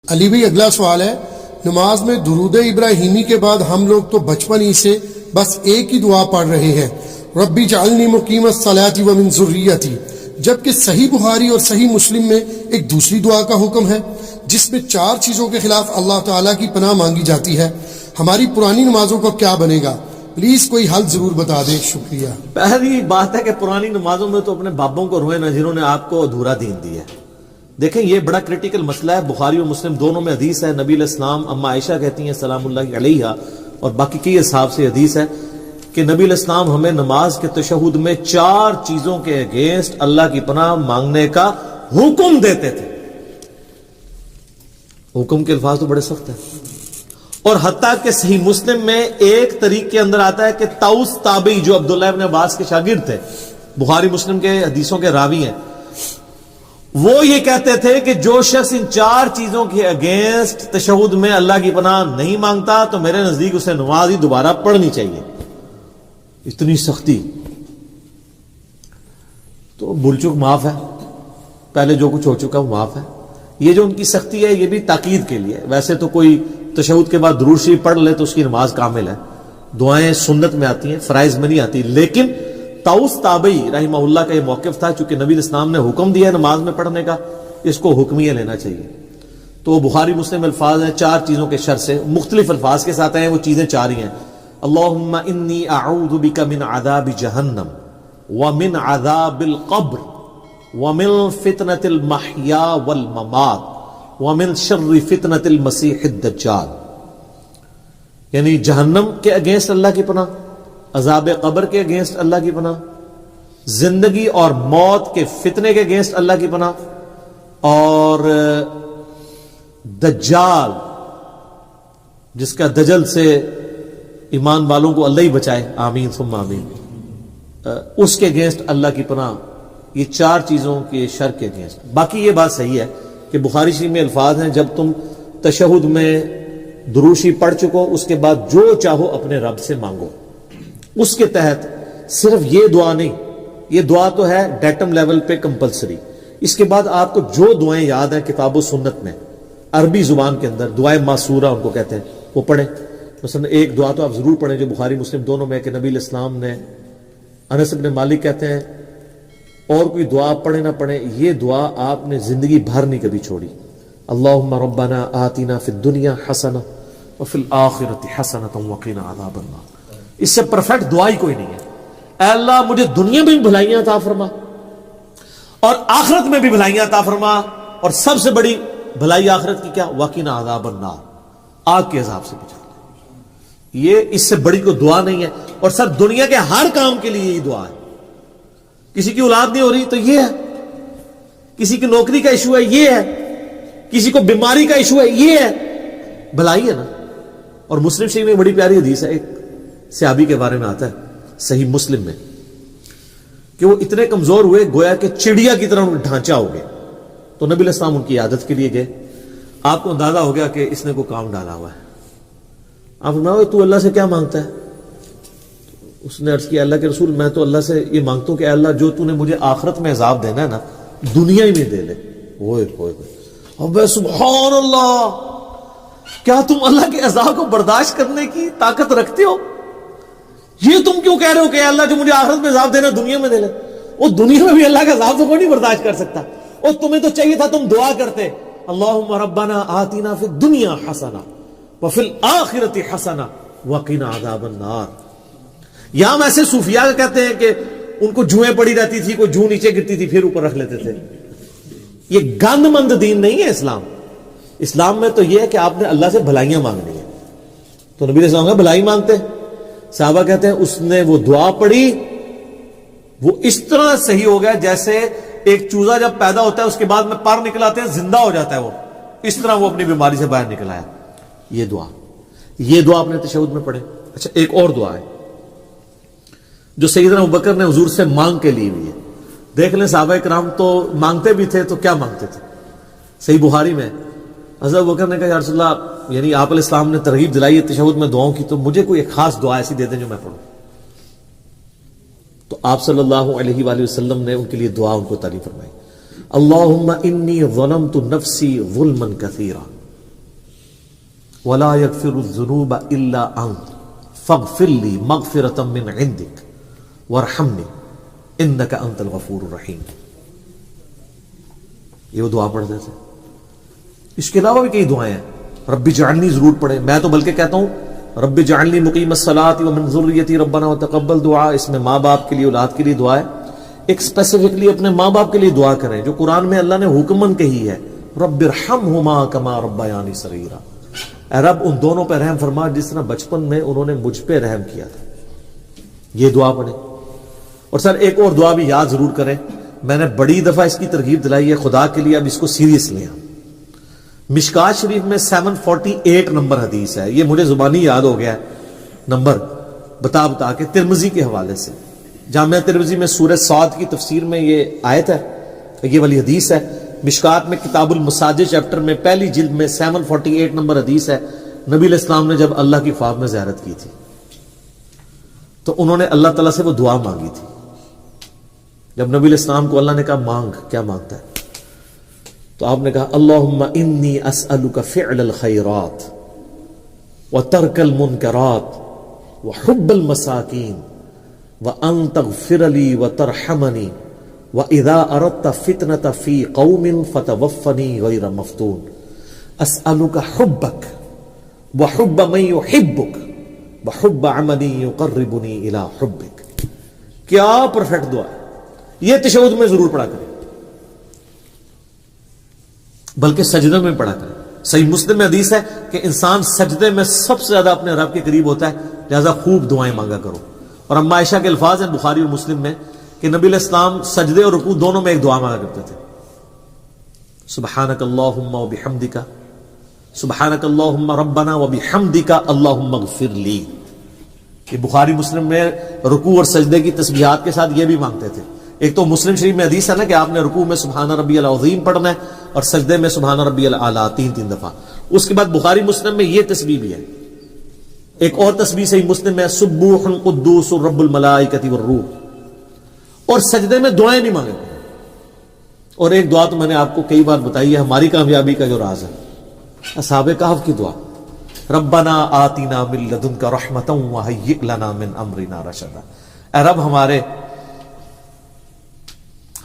علی بھائی اگلا سوال ہے، نماز میں درود ابراہیمی کے بعد ہم لوگ تو بچپن ہی سے بس ایک ہی دعا پڑھ رہے ہیں، ربی جعلنی مقیم الصلاۃ ومن ذریتی، جبکہ صحیح بخاری اور صحیح مسلم میں ایک دوسری دعا کا حکم ہے جس میں 4 چیزوں کے خلاف اللہ تعالیٰ کی پناہ مانگی جاتی ہے۔ ہماری پرانی نمازوں کا کیا بنے گا؟ پلیز کوئی حل ضرور بتا دیں، شکریہ۔ پہلی بات ہے کہ پرانی نمازوں میں تو اپنے بابوں کو روئے نہ جنہوں نے آپ کو ادھورا دین دیا ہے۔ دیکھیں یہ بڑا کریٹیکل مسئلہ ہے، بخاری اور مسلم دونوں میں حدیث ہے، نبی علیہ السلام اما عائشہ کہتی ہیں سلام اللہ علیہا اور باقی کئی اصحاب سے حدیث ہے کہ نبی علیہ السلام ہمیں نماز کے تشہد میں 4 چیزوں کے اگینسٹ اللہ کی پناہ مانگنے کا حکم دیتے تھے۔ حکم کے الفاظ تو بڑے سخت ہیں، اور حتیٰ کہ صحیح مسلم میں ایک طریق کے اندر آتا ہے کہ طاؤس تابعی جو عبداللہ ابن عباس کے شاگرد تھے، بخاری مسلم کے حدیثوں کے راوی ہیں، وہ یہ کہتے تھے کہ جو شخص ان 4 چیزوں کے اگینسٹ تشہد میں اللہ کی پناہ نہیں مانگتا تو میرے نزدیک اسے نماز ہی دوبارہ پڑھنی چاہیے۔ اتنی سختی، تو بھول چک معاف ہے، پہلے جو کچھ ہو چکا وہ معاف ہے۔ یہ جو ان کی سختی ہے یہ بھی تاکید کے لیے، ویسے تو کوئی تشہد کے بعد درود شریف پڑھ لے تو اس کی نماز کامل ہے، دعائیں سنت میں آتی ہیں، فرائض میں نہیں آتی، لیکن طاؤس تابعی رحمہ اللہ کا یہ موقف تھا، چونکہ نبی اسلام نے حکم دیا ہے نماز میں پڑھنے کا، اس کو حکمیہ لینا چاہیے۔ تو بخاری مسلم الفاظ ہیں 4 چیزوں کے شر سے، مختلف الفاظ کے ساتھ ہیں، وہ چیزیں 4 ہی ہیں۔ اللہم انی اعوذ بک من عذاب جہنم ومن عذاب القبر ومن فتنة المحیا والممات ومن شر فتنة المسیح الدجال، یعنی جہنم کے اگینسٹ اللہ کی پناہ، عذاب قبر کے اگینسٹ اللہ کی پناہ، زندگی اور موت کے فتنے کے اگینسٹ اللہ کی پناہ، اور دجال جس کا دجل سے ایمان والوں کو اللہ ہی بچائے، آمین ثم آمین، اس کے اگینسٹ اللہ کی پناہ۔ یہ 4 چیزوں کے شر کے اگینسٹ۔ باقی یہ بات صحیح ہے کہ بخاری شریف میں الفاظ ہیں جب تم تشہد میں درود شریف پڑھ چکو اس کے بعد جو چاہو اپنے رب سے مانگو۔ اس کے تحت صرف یہ دعا نہیں، یہ دعا تو ہے ڈیٹم لیول پہ کمپلسری، اس کے بعد آپ کو جو دعائیں یاد ہیں کتاب و سنت میں عربی زبان کے اندر، دعائیں معصورہ ان کو کہتے ہیں، وہ پڑھیں۔ مثلا ایک دعا تو آپ ضرور پڑھیں جو بخاری مسلم دونوں میں کہ نبی علیہ السلام نے، انس بن مالک کہتے ہیں، اور کوئی دعا پڑھیں نہ پڑھیں، یہ دعا آپ نے زندگی بھر نہیں کبھی چھوڑی۔ اللہم ربنا آتنا فی الدنیا حسنہ وفی الآخرۃ حسنۃ وقنا عذاب النار۔ اس سے پرفیکٹ دعا ہی کوئی نہیں ہے۔ اے اللہ مجھے دنیا میں بھی بھلائیاں عطا فرما اور آخرت میں بھی بھلائیاں عطا فرما، اور سب سے بڑی بھلائی آخرت کی کیا؟ وقنا عذاب النار، آگ کے عذاب سے بچا لے۔ یہ اس سے بڑی کوئی دعا نہیں ہے، اور سب دنیا کے ہر کام کے لیے یہی دعا ہے۔ کسی کی اولاد نہیں ہو رہی تو یہ ہے، کسی کی نوکری کا ایشو ہے یہ ہے، کسی کو بیماری کا ایشو ہے یہ ہے، بھلائی ہے نا۔ اور مسلم شریف میں بڑی پیاری حدیث ہے، ایک صحابی کے بارے میں آتا ہے صحیح مسلم میں کہ وہ اتنے کمزور ہوئے گویا کہ چڑیا کی طرح ان کا ڈھانچہ ہو گیا، تو نبی علیہ السلام ان کی عادت کے لیے گئے۔ آپ کو اندازہ ہو گیا کہ اس نے کوئی کام ڈالا ہوا ہے۔ آپ فرمایا تو اللہ سے کیا مانگتا ہے؟ اس نے عرض کیا اللہ کے رسول میں تو اللہ سے یہ مانگتا ہوں کہ اللہ جو تو نے مجھے آخرت میں عذاب دینا ہے نا دنیا ہی میں دے لے۔ اب سبحان اللہ، کیا تم اللہ کے عذاب کو برداشت کرنے کی طاقت رکھتے ہو؟ یہ تم کیوں کہہ رہے ہو کہ اللہ جو مجھے آخرت میں عذاب دینا دنیا میں دے لے؟ وہ دنیا میں بھی اللہ کا عذاب تو کوئی نہیں برداشت کر سکتا، اور تمہیں تو چاہیے تھا تم دعا کرتے اللہم ربنا آتنا فی الدنیا حسنہ وفی الآخرۃ حسنہ وقنا عذاب النار۔ یہاں ہم ایسے صوفیاء کہتے ہیں کہ ان کو جوئیں پڑی رہتی تھی، کوئی جو نیچے گرتی تھی پھر اوپر رکھ لیتے تھے۔ یہ گند مند دین نہیں ہے اسلام۔ اسلام میں تو یہ ہے کہ آپ نے اللہ سے بھلائیاں مانگنی ہے، تو نبی علیہ السلام کا بھلائی مانگتے، صحابہ کہتے ہیں اس نے وہ دعا پڑھی، وہ اس طرح صحیح ہو گیا جیسے ایک چوزا جب پیدا ہوتا ہے اس کے بعد میں پر نکل آتے ہیں زندہ ہو جاتا ہے، وہ اس طرح وہ اپنی بیماری سے باہر نکل آیا۔ یہ دعا اپنے تشہد میں پڑھے۔ اچھا ایک اور دعا ہے جو سیدنا ابوبکر نے حضور سے مانگ کے لی ہوئی ہے۔ دیکھ لیں صحابہ کرام تو مانگتے بھی تھے، تو کیا مانگتے تھے؟ صحیح بخاری میں حضرت ابوبکر نے کہا یا رسول اللہ، یعنی آپ علیہ السلام نے ترغیب دلائی ہے تشہد میں دعاؤں کی، تو مجھے کوئی ایک خاص دعا ایسی دے دیں جو میں پڑھوں۔ تو آپ صلی اللہ علیہ وآلہ وسلم نے ان کے لیے دعا ان کو تعلیم فرمائی، اللہم انی ظلمت نفسی ظلما کثیرا ولا یغفر الذنوب الا انت فاغفر لی مغفرۃ من عندک وارحمنی انک انت الغفور الرحیم. یہ وہ دعا پڑھتے تھے. اس کے علاوہ بھی کئی دعائیں ہیں. رب اجعلنی ضرور پڑھیں. میں تو بلکہ کہتا ہوں رب اجعلنی مقیم الصلاۃ ومن ذریتی ربنا وتقبل دعا. اس میں ماں باپ کے لیے اولاد کے لیے دعا ہے. ایک اسپیسیفکلی اپنے ماں باپ کے لیے دعا کریں جو قرآن میں اللہ نے حکمن کہی ہے, رب ارحمہما کما ربیانی صغیرا. اے رب ان دونوں پہ رحم فرما جس طرح بچپن میں انہوں نے مجھ پہ رحم کیا تھا. یہ دعا پڑھیں. اور سر ایک اور دعا بھی یاد ضرور کریں. میں نے بڑی دفعہ اس کی ترغیب دلائی ہے, خدا کے لیے اب اس کو سیریس لیں. مشکات شریف میں 748 نمبر حدیث ہے. یہ مجھے زبانی یاد ہو گیا ہے نمبر بتا کے, ترمذی کے حوالے سے. جامعہ ترمذی میں سورہ صاد کی تفسیر میں یہ آیت ہے, یہ والی حدیث ہے. مشکات میں کتاب المساجد چیپٹر میں پہلی جلد میں 748 نمبر حدیث ہے. نبی علیہ السلام نے جب اللہ کی خواب میں زیارت کی تھی تو انہوں نے اللہ تعالیٰ سے وہ دعا مانگی تھی. جب نبی علیہ السلام کو اللہ نے کہا مانگ, کیا مانگتا ہے, تو آپ نے کہا اللہم انی اسألک فعل الخیرات وترک المنکرات وحب المساکین وان تغفر لی وترحمنی وَإِذَا أَرَدْتَ فِتْنَةَ فِي قَوْمٍ فَتَوَفَّنِي غَيْرَ مَفْتُونٍ أَسْأَلُكَ حُبَّكَ وَحُبَّ مَن يُحِبُّكَ وَحُبَّ عَمَلٍ يُقَرِّبُنِي إِلَى حُبِّكَ. کیا پرفیکٹ دعا ہے. یہ تشہد میں ضرور پڑھا کریں, بلکہ سجدے میں پڑھا کریں. صحیح مسلم میں حدیث ہے کہ انسان سجدے میں سب سے زیادہ اپنے رب کے قریب ہوتا ہے, لہذا خوب دعائیں مانگا کرو. اور اما عائشہ کے الفاظ ہیں بخاری اور مسلم میں کہ نبی علیہ السلام سجدے اور رکوع دونوں میں ایک دعا مانگا کرتے تھے, سبحانک اللہم وبحمدک, سبحانک اللہم ربنا وبحمدک اللہم اغفر لی. یہ بخاری مسلم میں رکوع اور سجدے کی تسبیحات کے ساتھ یہ بھی مانگتے تھے. ایک تو مسلم شریف میں حدیث ہے نا کہ آپ نے رکوع میں سبحان ربی العظیم پڑھنا ہے اور سجدے میں سبحان ربی الاعلیٰ 3 دفعہ. اس کے بعد بخاری مسلم میں یہ تسبیح بھی ہے. ایک اور تسبیح صحیح مسلم میں سبوح قدوس رب الملائکۃ والروح. اور سجدے میں دعائیں نہیں مانگے. اور ایک دعا تو میں نے آپ کو کئی بار بتائی ہے, ہماری کامیابی کا جو راز ہے, اصحاب کہف کی دعا, ربنا آتنا من لدنک رحمتا وہیئ لنا من امرنا رشدا. اے رب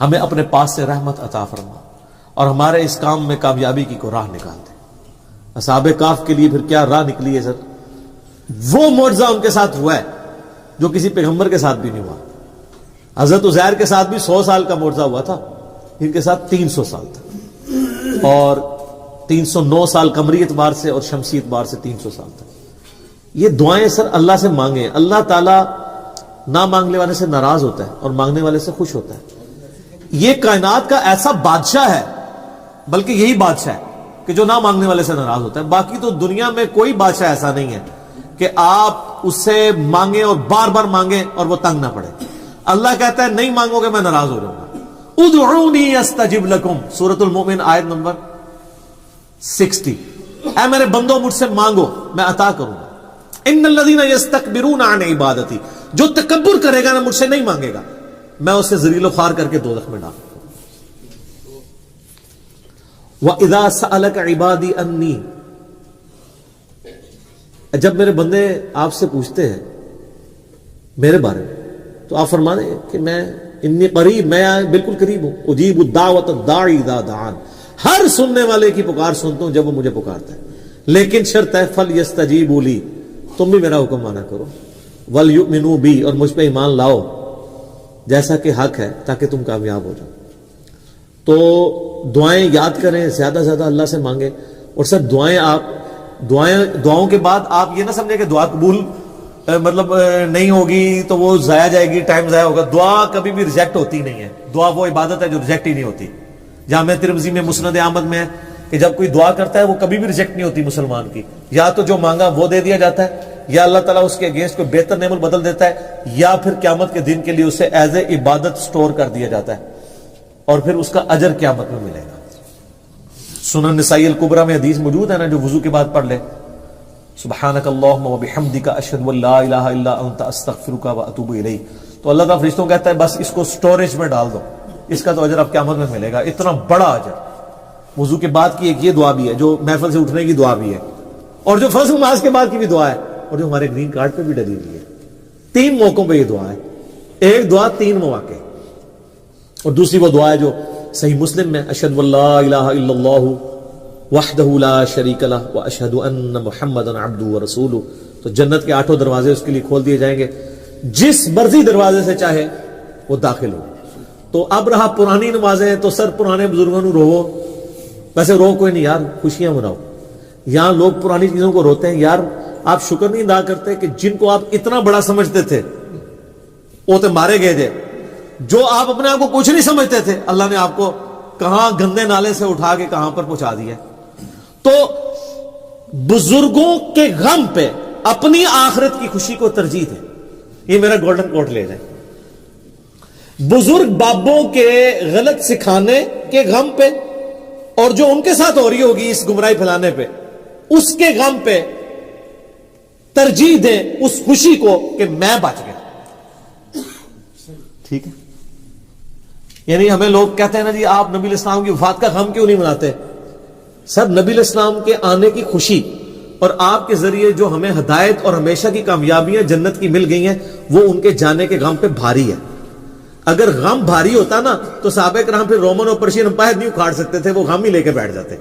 ہمیں اپنے پاس سے رحمت عطا فرما اور ہمارے اس کام میں کامیابی کی کو راہ نکال دے. اصحاب کہف کے لیے پھر کیا راہ نکلی ہے سر. وہ معجزہ ان کے ساتھ ہوا ہے جو کسی پیغمبر کے ساتھ بھی نہیں ہوا. حضرت عزیر کے ساتھ بھی 100 سال کا معجزہ ہوا تھا, ان کے ساتھ 300 سال تھا, اور 309 سال قمری اعتبار سے اور شمسی اعتبار سے 300 سال تھا. یہ دعائیں سر اللہ سے مانگیں. اللہ تعالیٰ نہ مانگنے والے سے ناراض ہوتا ہے اور مانگنے والے سے خوش ہوتا ہے. یہ کائنات کا ایسا بادشاہ ہے, بلکہ یہی بادشاہ ہے کہ جو نہ مانگنے والے سے ناراض ہوتا ہے. باقی تو دنیا میں کوئی بادشاہ ایسا نہیں ہے کہ آپ اس سے مانگیں اور بار بار مانگیں اور وہ تنگ نہ پڑے. اللہ کہتا ہے نہیں مانگو گے میں ناراض ہو جاؤں گا. ادعونی استجب لکم, سورۃ المؤمن آیت نمبر 60. اے میرے بندوں مجھ سے مانگو میں عطا کروں گا. ان الذین یستکبرون عن عبادتی, جو تکبر کرے گا نا مجھ سے نہیں مانگے گا, میں اسے ذلیل و خوار کر کے دوزخ میں ڈالوں گا. وَإِذَا سَأَلَكَ عِبَادِي أَنِّي, جب میرے بندے آپ سے پوچھتے ہیں میرے بارے میں تو آپ فرما دیں کہ میں انی قریب, میں بالکل قریب ہوں. اجیب الدعوۃ الداعی اذا دعان, ہر سننے والے کی پکار سنتا ہوں جب وہ مجھے پکارتا ہے. لیکن شرط ہے فلیستجیبوا لی, تم بھی میرا حکم مانا کرو, ولیؤمنوا بی, اور مجھ پہ ایمان لاؤ جیسا کہ حق ہے تاکہ تم کامیاب ہو جاؤ. تو دعائیں یاد کریں, زیادہ سے زیادہ اللہ سے مانگیں. اور سر دعاؤں کے بعد آپ یہ نہ سمجھیں کہ دعا قبول مطلب نہیں ہوگی تو وہ ضائع جائے گی, ٹائم ضائع ہوگا. دعا کبھی بھی ریجیکٹ ہوتی نہیں ہے. دعا وہ عبادت ہے جو ریجیکٹ ہی نہیں ہوتی. جامعہ ترمذی میں مسند احمد میں ہے کہ جب کوئی دعا کرتا ہے وہ کبھی بھی ریجیکٹ نہیں ہوتی مسلمان کی. یا تو جو مانگا وہ دے دیا جاتا ہے, یا اللہ تعالیٰ اس کے اگینسٹ کوئی بہتر نعمت بدل دیتا ہے, یا پھر قیامت کے دن کے لیے اسے ایز اے عبادت سٹور کر دیا جاتا ہے اور پھر اس کا اجر قیامت میں ملے گا. سنن نسائی الکبریٰ میں حدیث موجود ہے نا, جو وضو کے بعد پڑھ لے, سبحانک اللہم وبحمدک اشہد ان لا الہ الا انت استغفرک واتوب الیک, تو اللہ تعالیٰ فرشتوں کہتا ہے بس اس کو سٹوریج میں ڈال دو, اس کا تو اجر اب قیامت میں ملے گا. اتنا بڑا اجر. وضو کے بعد کی ایک یہ دعا بھی ہے جو محفل سے اٹھنے کی دعا بھی ہے, اور جو فرض نماز کے بعد کی بھی دعا ہے, اور جو ہمارے گرین کارڈ پہ بھی ڈلی ہوئی ہے. 3 موقعوں پہ یہ دعا ہے, ایک دعا 3 مواقع. اور دوسری وہ دعا ہے جو صحیح مسلم میں, اشہد واللہ الہ الا اللہ وحدہ لا شریک لہ واشہد ان محمدا عبدہ ورسولہ. تو جنت کے 8 دروازے اس کے لیے کھول دیے جائیں گے, جس مرضی دروازے سے چاہے وہ داخل ہو. تو اب رہا پرانی نمازیں, تو سر پرانے بزرگوں نو رو, ویسے رو کوئی نہیں یار, خوشیاں مناؤ. یہاں لوگ پرانی چیزوں کو روتے ہیں. یار آپ شکر نہیں ادا کرتے کہ جن کو آپ اتنا بڑا سمجھتے تھے وہ تو مارے گئے تھے. جو آپ اپنے آپ کو کچھ نہیں سمجھتے تھے, اللہ نے آپ کو کہاں گندے نالے سے اٹھا کے کہاں پر پہنچا دیا. تو بزرگوں کے غم پہ اپنی آخرت کی خوشی کو ترجیح دیں. یہ میرا گولڈن کوٹ لے جائیں. بزرگ بابوں کے غلط سکھانے کے غم پہ, اور جو ان کے ساتھ ہو رہی ہوگی اس گمراہی پھیلانے پہ, اس کے غم پہ ترجیح دیں اس خوشی کو کہ میں بچ گیا. ٹھیک ہے. یعنی ہمیں لوگ کہتے ہیں نا جی آپ نبی الاسلام کی وفات کا غم کیوں نہیں مناتے؟ سر نبی الاسلام کے آنے کی خوشی اور آپ کے ذریعے جو ہمیں ہدایت اور ہمیشہ کی کامیابیاں جنت کی مل گئی ہیں, وہ ان کے جانے کے غم پہ بھاری ہے. اگر غم بھاری ہوتا نا تو صحابہ کرام پھر رومن اور پرشین امپائر نہیں اکھاڑ سکتے تھے, وہ غم ہی لے کے بیٹھ جاتے.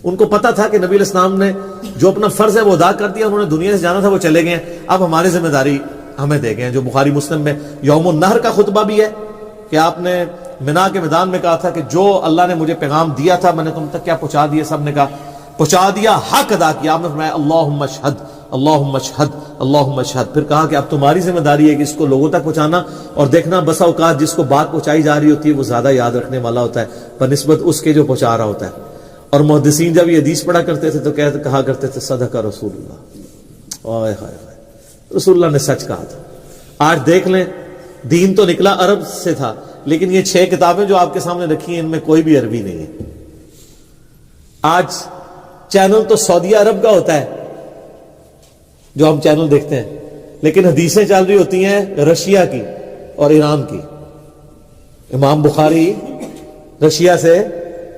ان کو پتا تھا کہ نبی الاسلام نے جو اپنا فرض ہے وہ ادا کر دیا, انہوں نے دنیا سے جانا تھا, وہ چلے گئے ہیں. اب ہماری ذمہ داری ہمیں دے گئے ہیں. جو بخاری مسلم میں یوم النہر کا خطبہ بھی ہے کہ آپ نے منا کے میدان میں کہا تھا کہ جو اللہ نے مجھے پیغام دیا تھا میں نے تم تک کیا پہنچا دیا؟ سب نے کہا پہنچا دیا, حق ادا کیا. آپ نے فرمایا اللہم اشہد اللہم اشہد اللہم اشہد. پھر کہا کہ اب تمہاری ذمہ داری ہے کہ اس کو لوگوں تک پہنچانا, اور دیکھنا بسا اوقات جس کو بات پہنچائی جا رہی ہوتی ہے وہ زیادہ یاد رکھنے والا ہوتا ہے بنسبت اس کے جو پہنچا رہا ہوتا ہے. اور محدثین جب یہ حدیث پڑھا کرتے تھے تو کہا کرتے تھے صدق رسول اللہ. اوئے ہائے ہائے, رسول اللہ نے سچ کہا تھا. آج دیکھ لیں دین تو نکلا عرب سے تھا, لیکن یہ 6 کتابیں جو آپ کے سامنے رکھی ہیں ان میں کوئی بھی عربی نہیں ہے. آج چینل تو سعودیہ عرب کا ہوتا ہے جو ہم چینل دیکھتے ہیں, لیکن حدیثیں چل رہی ہوتی ہیں رشیا کی اور ایران کی. امام بخاری رشیا سے,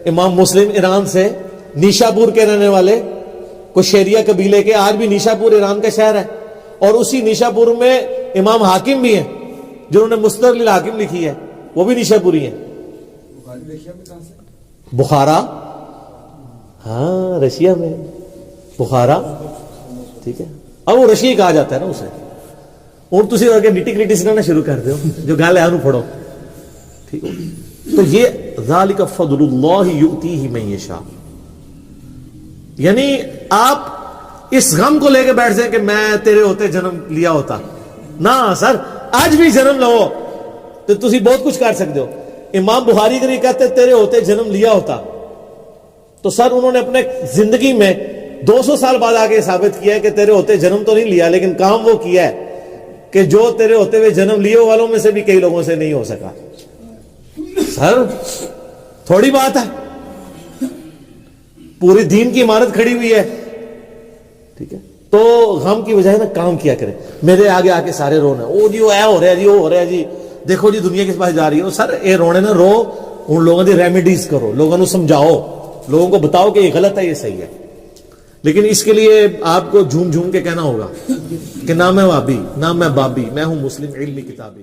امام مسلم ایران سے, نیشاپور کے رہنے والے کشیریا قبیلے کے. آج بھی نیشاپور ایران کا شہر ہے, اور اسی نیشاپور میں امام حاکم بھی ہیں جنہوں نے مستدرک للحاکم لکھی ہے, وہ بھی نیشاپوری ہیں. بخارا, ہاں رشیا میں بخارا. ٹھیک ہے, اب وہ رشیا کہا جاتا ہے نا اسے. اور تسی اگر نٹی گریٹی سنانا شروع کر دو جو گل ہے انہوں پڑھو. ٹھیک ہے, تو یہ ذالک فضل اللہ یؤتیہ من یشاء. یعنی آپ اس غم کو لے کے بیٹھ جائیں کہ میں تیرے ہوتے جنم لیا ہوتا. نہ سر, آج بھی جنم لو تو تسی بہت کچھ کر سکتے ہو. امام بخاری کے لیے کہتے تیرے ہوتے جنم لیا ہوتا, تو سر انہوں نے اپنے زندگی میں 200 سال بعد آگے ثابت کیا ہے کہ تیرے ہوتے جنم تو نہیں لیا, لیکن کام وہ کیا ہے کہ جو تیرے ہوتے ہوئے جنم لیے والوں میں سے بھی کئی لوگوں سے نہیں ہو سکا. سر تھوڑی بات ہے, پوری دین کی عمارت کھڑی ہوئی ہے. ٹھیک ہے, تو غم کی بجائے نا کام کیا کریں. میرے آگے آ کے سارے رونا, او جی وہ اے ہو رہا ہے جی, وہ ہو رہا ہے جی, دیکھو جی دنیا کس پاس جا رہی ہے. سر اے رونے نا رو, ان لوگوں کی ریمیڈیز کرو, لوگوں کو سمجھاؤ, لوگوں کو بتاؤ کہ یہ غلط ہے یہ صحیح ہے. لیکن اس کے لیے آپ کو جھوم جھوم کے کہنا ہوگا کہ نہ میں وابی نہ میں بابی, میں ہوں مسلم علمی کتابی.